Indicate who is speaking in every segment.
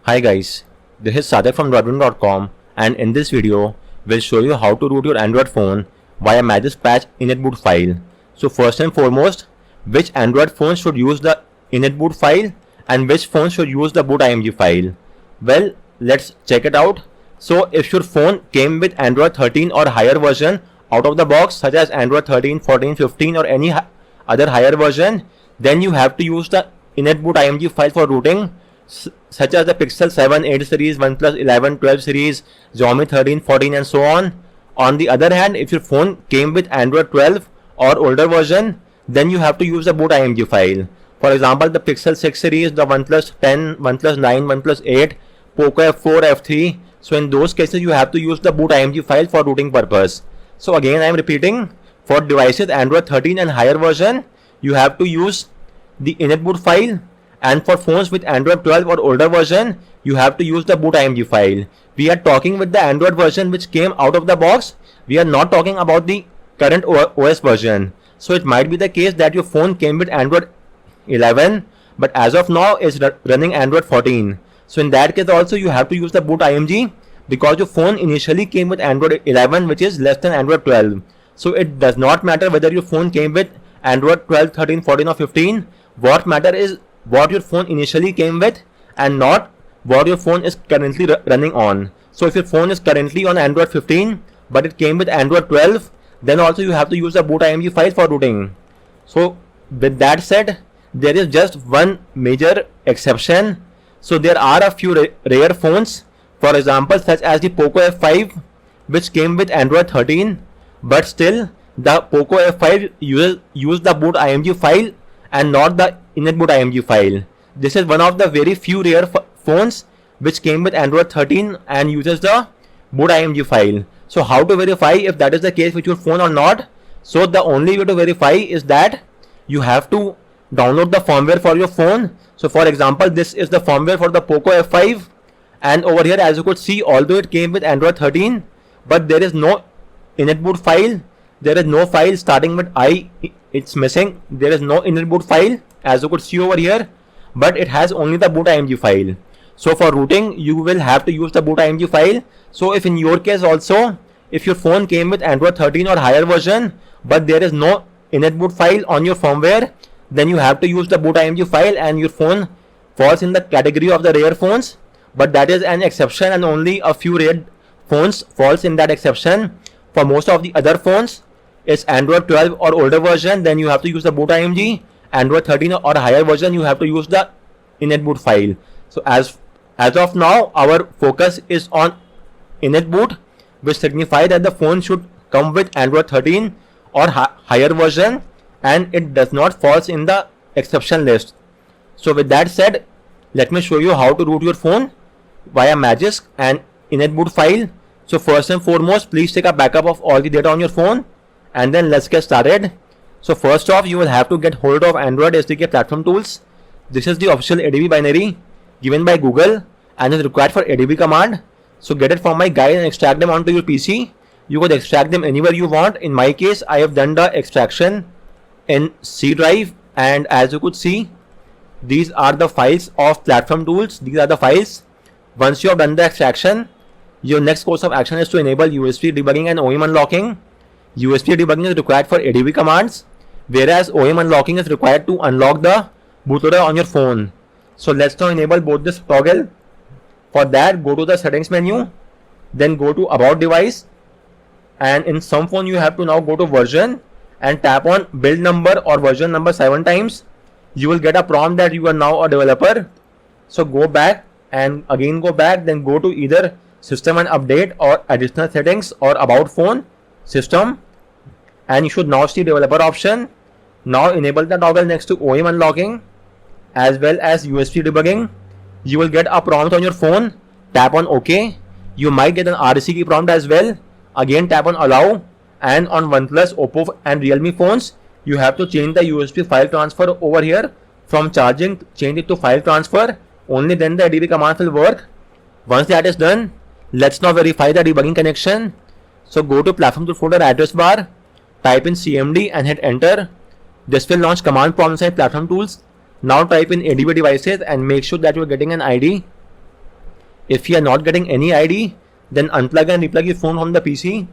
Speaker 1: Hi guys, this is Sadak from Droidwin.com, and in this video, we'll show you how to root your Android phone via Magisk Patch initboot file. So first and foremost, which Android phone should use the initboot file and which phone should use the boot.img file? Well, let's check it out. So if your phone came with Android 13 or higher version out of the box, such as Android 13, 14, 15 or any other higher version, then you have to use the initboot.img file for rooting, such as the Pixel 7, 8 series, OnePlus 11, 12 series, Xiaomi 13, 14 and so on. On the other hand, if your phone came with Android 12 or older version, then you have to use the boot.img file. For example, the Pixel 6 series, the OnePlus 10, OnePlus 9, OnePlus 8, Poco F4, F3. So in those cases, you have to use the boot.img file for rooting purpose. So again, I am repeating, for devices Android 13 and higher version, you have to use the initboot file, and for phones with Android 12 or older version, you have to use the boot.img file. We are talking with the Android version which came out of the box. We are not talking about the current OS version. So it might be the case that your phone came with Android 11, but as of now is running Android 14. So in that case also you have to use the boot.img, because your phone initially came with Android 11, which is less than Android 12. So it does not matter whether your phone came with Android 12, 13, 14 or 15. What matter is what your phone initially came with and not what your phone is currently running on. So if your phone is currently on Android 15 but it came with Android 12, then also you have to use the boot.img file for rooting. So with that said, there is just one major exception. So there are a few rare phones, for example such as the Poco F5, which came with Android 13, but still the Poco F5 uses the boot.img file and not the initboot.img file. This is one of the very few rare phones which came with Android 13 and uses the boot.img file. So how to verify if that is the case with your phone or not? So the only way to verify is that you have to download the firmware for your phone. So for example, this is the firmware for the Poco F5, and over here as you could see, although it came with Android 13, but there is no initboot file. There is no file starting with I, it's missing. There is no initboot file as you could see over here, but it has only the boot.img file. So for rooting, you will have to use the boot.img file. So if in your case also, if your phone came with Android 13 or higher version, but there is no initboot file on your firmware, then you have to use the boot.img file and your phone falls in the category of the rare phones. But that is an exception, and only a few rare phones falls in that exception. For most of the other phones, it's Android 12 or older version, then you have to use the boot.img. Android 13 or higher version, you have to use the initboot file. So as of now, our focus is on initboot, which signifies that the phone should come with Android 13 or higher version, and it does not falls in the exception list. So with that said, let me show you how to root your phone via Magisk and initboot file. So first and foremost, please take a backup of all the data on your phone, and then let's get started. So first off, you will have to get hold of Android SDK platform tools. This is the official ADB binary given by Google and is required for ADB command. So get it from my guide and extract them onto your PC. You could extract them anywhere you want. In my case, I have done the extraction in C drive, and as you could see, these are the files of platform tools. These are the files. Once you have done the extraction, your next course of action is to enable USB debugging and OEM unlocking. USB debugging is required for ADB commands, whereas OEM unlocking is required to unlock the bootloader on your phone. So let's now enable both this toggle. For that, go to the settings menu, then go to about device, and in some phone you have to now go to version and tap on build number or version number 7 times. You will get a prompt that you are now a developer. So go back and again go back, then go to either system and update or additional settings or about phone system, and you should now see developer option. Now enable the toggle next to OEM unlocking as well as USB debugging. You will get a prompt on your phone. Tap on OK. You might get an REC key prompt as well. Again tap on allow, and on OnePlus, Oppo and Realme phones, you have to change the USB file transfer over here from charging, change it to file transfer. Only then the ADB command will work. Once that is done, let's now verify the debugging connection. So go to platform tool folder address bar, type in CMD and hit enter. This will launch command prompt inside platform tools. Now type in ADB devices and make sure that you are getting an ID. If you are not getting any ID, then unplug and replug your phone from the PC.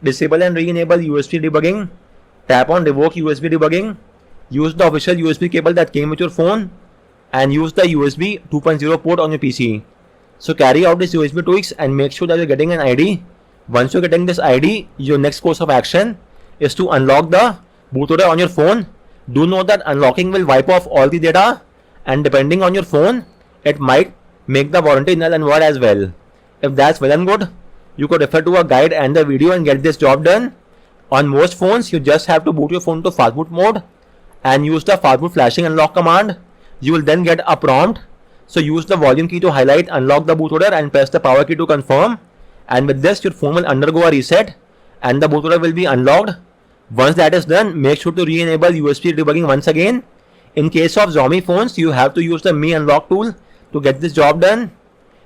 Speaker 1: Disable and re-enable USB debugging. Tap on revoke USB debugging. Use the official USB cable that came with your phone and use the USB 2.0 port on your PC. So carry out this USB tweaks and make sure that you're getting an ID. Once you're getting this ID, your next course of action is to unlock the bootloader on your phone. Do note that unlocking will wipe off all the data, and depending on your phone, it might make the warranty null and void as well. If that's well and good, you could refer to a guide and the video and get this job done. On most phones, you just have to boot your phone to fastboot mode and use the fastboot flashing unlock command. You will then get a prompt. So use the volume key to highlight unlock the bootloader and press the power key to confirm. And with this, your phone will undergo a reset and the bootloader will be unlocked. Once that is done, make sure to re-enable USB debugging once again. In case of Xiaomi phones, you have to use the Mi Unlock tool to get this job done.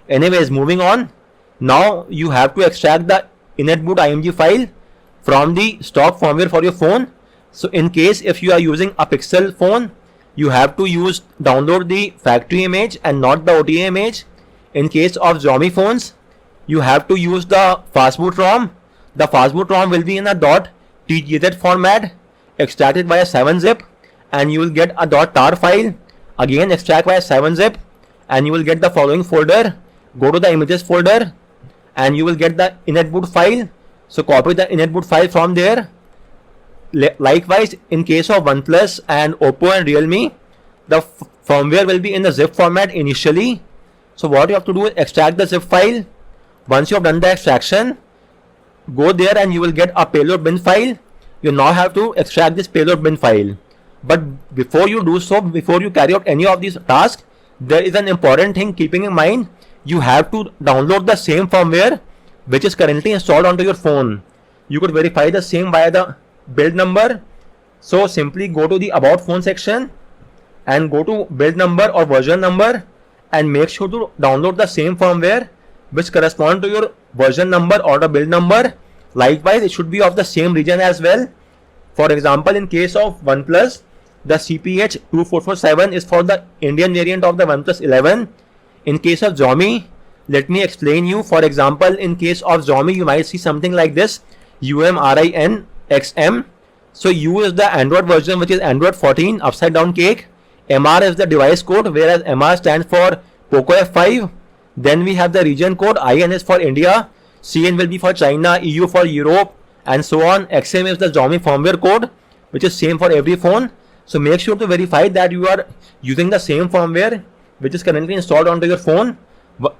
Speaker 1: Anyways, moving on. Now you have to extract the inetboot img file from the stock firmware for your phone. So in case if you are using a Pixel phone, you have to download the factory image and not the OTA image. In case of Xiaomi phones, you have to use the fastboot ROM. The fastboot ROM will be in a .tgz format, extracted via 7-zip, and you will get a .tar file. Again, extract via 7-zip, and you will get the following folder. Go to the images folder, and you will get the inetboot file. So copy the inetboot file from there. Likewise, in case of OnePlus and Oppo and Realme, the firmware will be in the zip format initially. So what you have to do is extract the zip file. Once you have done the extraction, go there and you will get a payload bin file. You now have to extract this payload bin file. But before you do so, before you carry out any of these tasks, there is an important thing keeping in mind. You have to download the same firmware which is currently installed onto your phone. You could verify the same via the build number. So simply go to the about phone section and go to build number or version number and make sure to download the same firmware which correspond to your version number or the build number. Likewise, it should be of the same region as well. For example, in case of OnePlus, the CPH2447 is for the Indian variant of the OnePlus 11. In case of Xiaomi, let me explain you. For example, in case of Xiaomi, you might see something like this, UMRINXM. So U is the Android version, which is Android 14 upside down cake. MR is the device code, whereas MR stands for Poco F5. Then we have the region code. IN is for India, CN will be for China, EU for Europe, and so on. XM is the Xiaomi firmware code, which is same for every phone. So make sure to verify that you are using the same firmware which is currently installed onto your phone.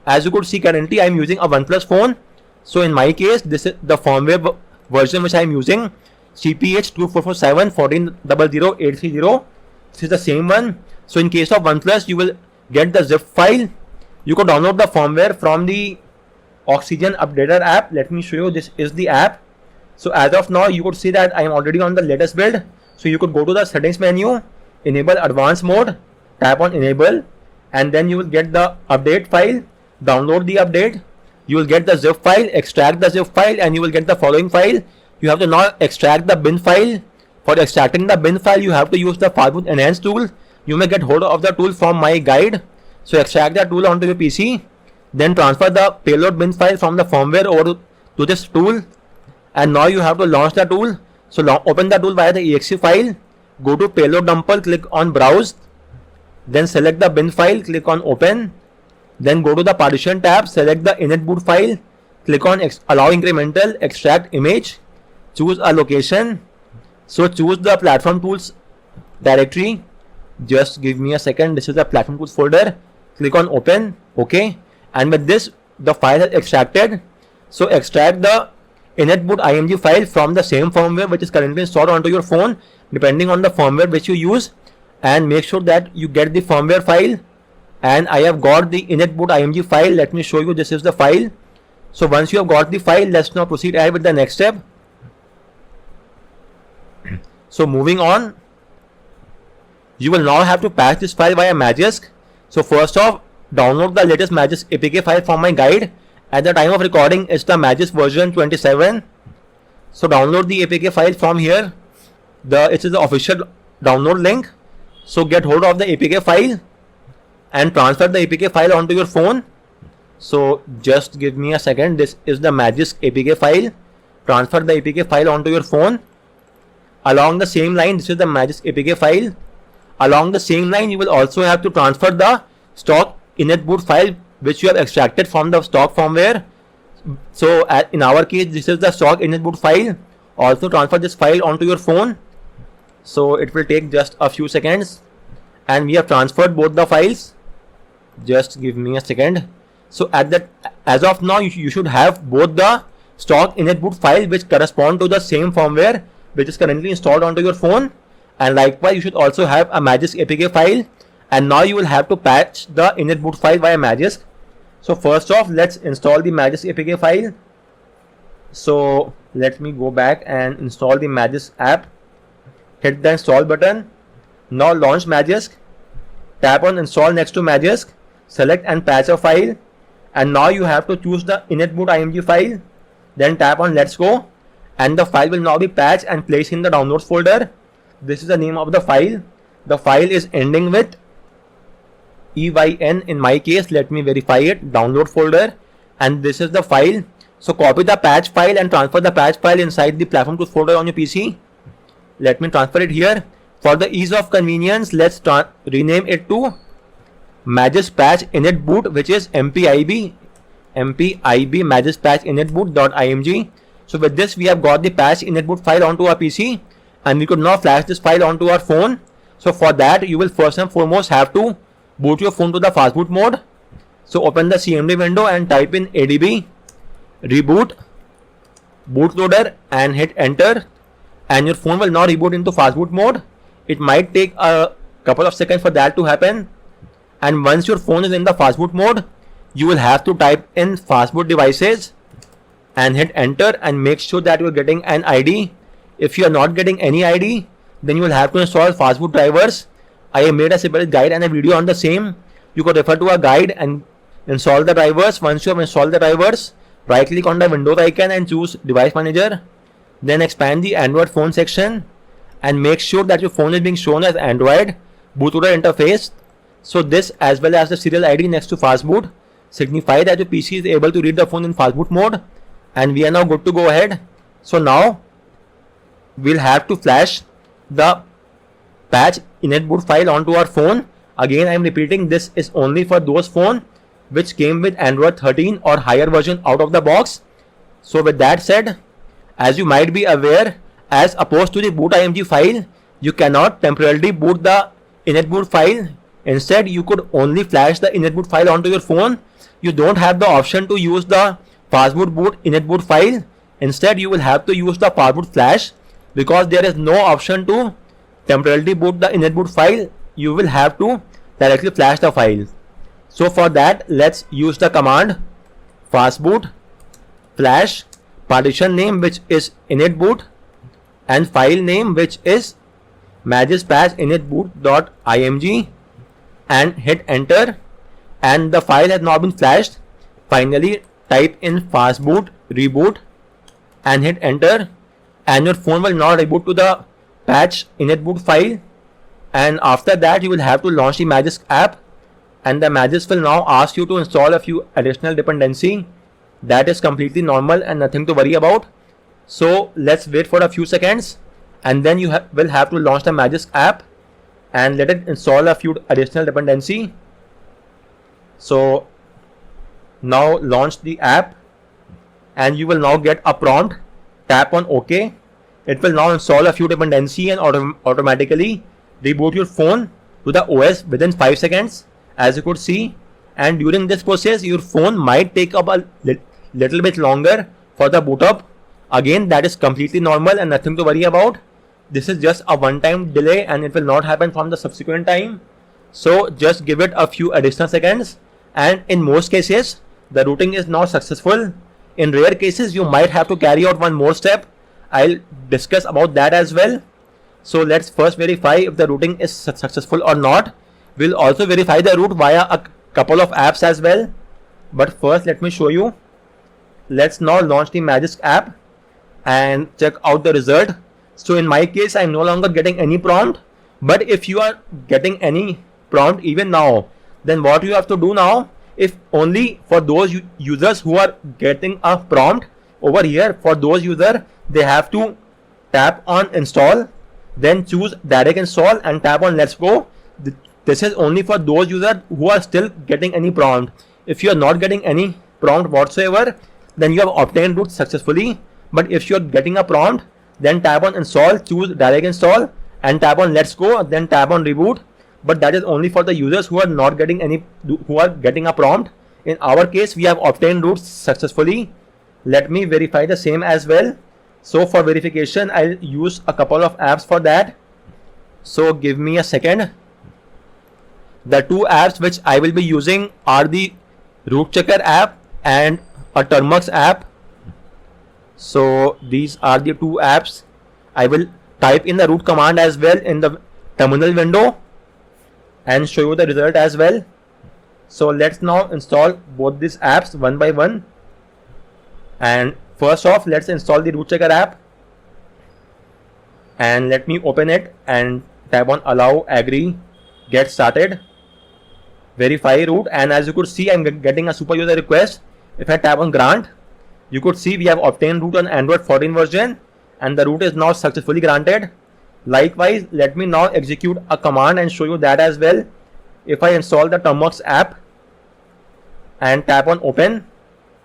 Speaker 1: As you could see, currently I am using a OnePlus phone. So in my case, this is the firmware version which I am using, CPH2447 1400830. This is the same one. So in case of OnePlus, you will get the zip file. You can download the firmware from the Oxygen Updater app. Let me show you. This is the app. So as of now, you could see that I am already on the latest build. So you could go to the settings menu, enable advanced mode, tap on enable, and then you will get the update file. Download the update. You will get the zip file, extract the zip file, and you will get the following file. You have to now extract the bin file. For extracting the bin file, you have to use the Fastboot Enhance tool. You may get hold of the tool from my guide. So extract the tool onto your PC. Then transfer the payload bin file from the firmware over to this tool. And now you have to launch the tool. So open the tool via the exe file. Go to payload dumper, click on browse. Then select the bin file, click on open. Then go to the partition tab, select the inetboot file. Click on allow incremental extract image. Choose a location. So choose the platform tools directory. Just give me a second. This is the platform tools folder. Click on open. Okay. And with this, the file has extracted. So extract the inetboot img file from the same firmware which is currently installed onto your phone, depending on the firmware which you use, and make sure that you get the firmware file. And I have got the inetboot img file. Let me show you. This is the file. So once you have got the file, let's now proceed ahead with the next step. So moving on, you will now have to patch this file via Magisk. So first off, download the latest Magisk APK file from my guide. At the time of recording, it's the Magisk version 27. So download the APK file from here. It is the official download link. So get hold of the APK file and transfer the APK file onto your phone. So just give me a second. This is the Magisk APK file. Transfer the APK file onto your phone. Along the same line, this is the Magisk APK file. Along the same line, you will also have to transfer the stock initboot file which you have extracted from the stock firmware. So in our case, this is the stock initboot file. Also transfer this file onto your phone. So it will take just a few seconds, and we have transferred both the files. Just give me a second. So as of now, you should have both the stock initboot file which correspond to the same firmware which is currently installed onto your phone, and likewise you should also have a Magisk APK file. And now you will have to patch the initboot file via Magisk. So first off, let's install the Magisk APK file. So let me go back and install the Magisk app. Hit the install button. Now launch Magisk. Tap on install next to Magisk. Select and patch a file. And now you have to choose the initboot img file. Then tap on let's go. And the file will now be patched and placed in the downloads folder. This is the name of the file. The file is ending with EYN in my case. Let me verify it. Download folder. And this is the file. So copy the patch file and transfer the patch file inside the platform tools folder on your PC. Let me transfer it here. For the ease of convenience, let's rename it to Magisk patch initboot, which is MPIB Magisk patch initboot.img. So with this, we have got the patch initboot file onto our PC, and we could now flash this file onto our phone. So for that, you will first and foremost have to boot your phone to the fastboot mode. So open the CMD window and type in ADB reboot bootloader and hit enter, and your phone will now reboot into fastboot mode. It might take a couple of seconds for that to happen, and once your phone is in the fastboot mode, you will have to type in fastboot devices and hit enter, and make sure that you are getting an ID. If you are not getting any ID, then you will have to install fastboot drivers. I have made a separate guide and a video on the same. You could refer to a guide and install the drivers. Once you have installed the drivers, right click on the Windows icon and choose device manager. Then expand the Android phone section and make sure that your phone is being shown as Android bootloader interface. So this, as well as the serial ID next to fastboot, signify that your PC is able to read the phone in fastboot mode, and we are now good to go ahead. So now we'll have to flash the patch initboot file onto our phone. Again, I am repeating, this is only for those phones which came with Android 13 or higher version out of the box. So with that said, as you might be aware, as opposed to the boot img file, you cannot temporarily boot the initboot file. Instead, you could only flash the initboot file onto your phone. You don't have the option to use the fastboot boot initboot file. Instead, you will have to use the fastboot flash, because there is no option to temporarily boot the initboot file. You will have to directly flash the file. So for that, let's use the command fastboot flash partition name, which is initboot, and file name, which is Magisk patch initboot.img, and hit enter, and the file has now been flashed. Finally, type in fastboot reboot and hit enter, and your phone will now reboot to the patch initboot file. And after that, you will have to launch the Magisk app, and the Magisk will now ask you to install a few additional dependency. That is completely normal and nothing to worry about. So let's wait for a few seconds, and then you will have to launch the Magisk app and let it install a few additional dependency. So now launch the app, and you will now get a prompt. Tap on OK. It will now install a few dependency and automatically reboot your phone to the OS within 5 seconds, as you could see. And during this process, your phone might take up a little bit longer for the boot up. Again, that is completely normal and nothing to worry about. This is just a one-time delay, and it will not happen from the subsequent time. So just give it a few additional seconds, and in most cases, the rooting is now successful. In rare cases, you might have to carry out one more step. I'll discuss about that as well. So let's first verify if the rooting is successful or not. We'll also verify the root via a couple of apps as well. But first, let me show you. Let's now launch the Magisk app and check out the result. So in my case, I'm no longer getting any prompt. But if you are getting any prompt even now, then what you have to do now if only for those users who are getting a prompt over here. For those users, they have to tap on install, then choose direct install and tap on let's go. This is only for those users who are still getting any prompt. If you are not getting any prompt whatsoever, then you have obtained root successfully. But if you are getting a prompt, then tap on install, choose direct install and tap on let's go, then tap on reboot. But that is only for the users who are not getting any, who are getting a prompt. In our case, we have obtained root successfully. Let me verify the same as well. So for verification, I'll use a couple of apps for that. So give me a second. The two apps which I will be using are the Root Checker app and a Termux app. So these are the two apps. I will type in the root command as well in the terminal window and show you the result as well. So let's now install both these apps one by one. And first off, let's install the Root Checker app. And let me open it and tap on allow, agree, get started, verify root. And as you could see, I'm getting a super user request. If I tap on grant, you could see we have obtained root on Android 14 version and the root is now successfully granted. Likewise, let me now execute a command and show you that as well. If I install the Termux app and tap on open,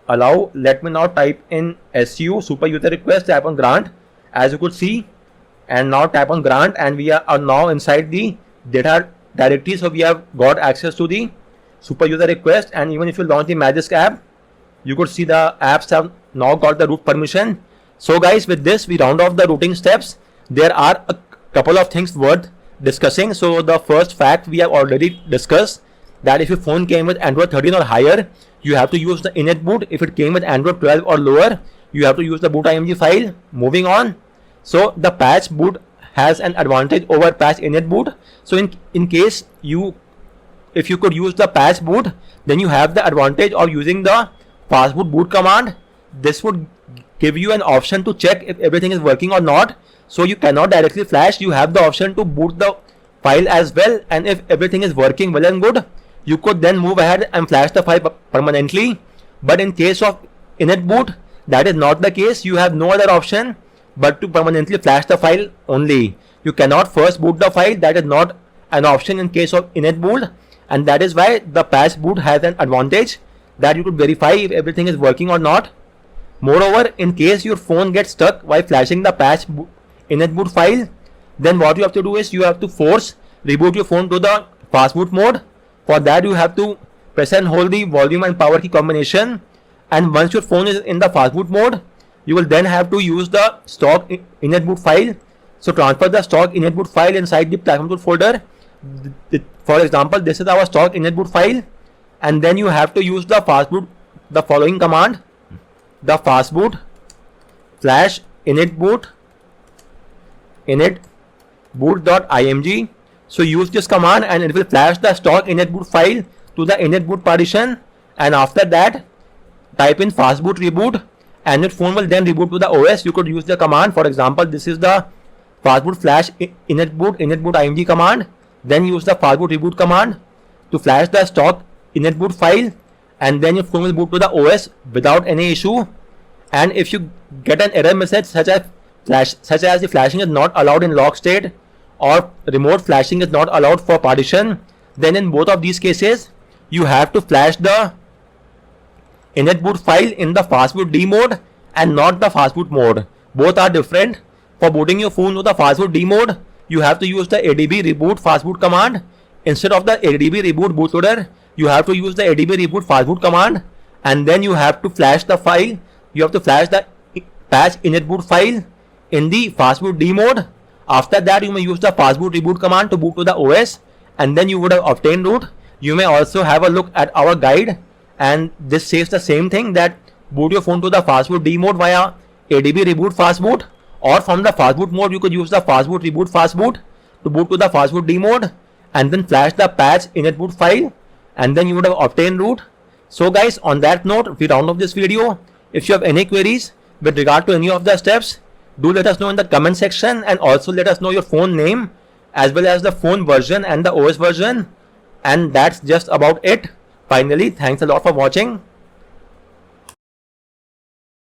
Speaker 1: allow, let me now type in SU, super user request, tap on grant, as you could see, and now tap on grant, and we are now inside the data directory. So we have got access to the super user request. And even if you launch the Magisk app, you could see the apps have now got the root permission. So guys, with this we round off the routing steps. There are a couple of things worth discussing. So the first fact we have already discussed, that if your phone came with Android 13 or higher, you have to use the init boot. If it came with Android 12 or lower, you have to use the boot img file. Moving on, so the patch boot has an advantage over patch init boot. So in case if you could use the patch boot, then you have the advantage of using the fastboot boot command. This would give you an option to check if everything is working or not. So you cannot directly flash, you have the option to boot the file as well, and if everything is working well and good, you could then move ahead and flash the file permanently. But in case of init boot, that is not the case. You have no other option but to permanently flash the file only. You cannot first boot the file. That is not an option in case of init boot, and that is why the patch boot has an advantage, that you could verify if everything is working or not. Moreover, in case your phone gets stuck while flashing the patch init boot file, then what you have to do is you have to force reboot your phone to the fastboot mode. For that, you have to press and hold the volume and power key combination, and once your phone is in the fastboot mode, you will then have to use the stock init boot file. So transfer the stock init boot file inside the platform tool folder. For example, this is our stock init boot file, and then you have to use the fastboot, the following command, the fastboot flash init boot.img. So use this command and it will flash the stock init boot file to the init boot partition, and after that type in fastboot reboot and your phone will then reboot to the OS. You could use the command. For example, this is the fastboot flash init boot img command. Then use the fastboot reboot command to flash the stock init boot file, and then your phone will boot to the OS without any issue. And if you get an error message such as the flashing is not allowed in lock state or remote flashing is not allowed for partition, then in both of these cases you have to flash the init boot file in the fastboot D mode and not the fastboot mode. Both are different. For booting your phone to the fastboot D mode, you have to use the adb reboot fastboot command. Instead of the adb reboot bootloader, you have to use the adb reboot fastboot command, and then you have to flash the file. You have to flash the patch init boot file in the fastboot D mode. After that, you may use the fastboot reboot command to boot to the OS, and then you would have obtained root. You may also have a look at our guide, and this says the same thing, that boot your phone to the fastboot D mode via adb reboot fastboot, or from the fastboot mode you could use the fastboot reboot fastboot to boot to the fastboot D mode, and then flash the patch init boot file, and then you would have obtained root. So guys, on that note, we round off this video. If you have any queries with regard to any of the steps, do let us know in the comment section, and also let us know your phone name as well as the phone version and the OS version. And that's just about it. Finally, thanks a lot for watching.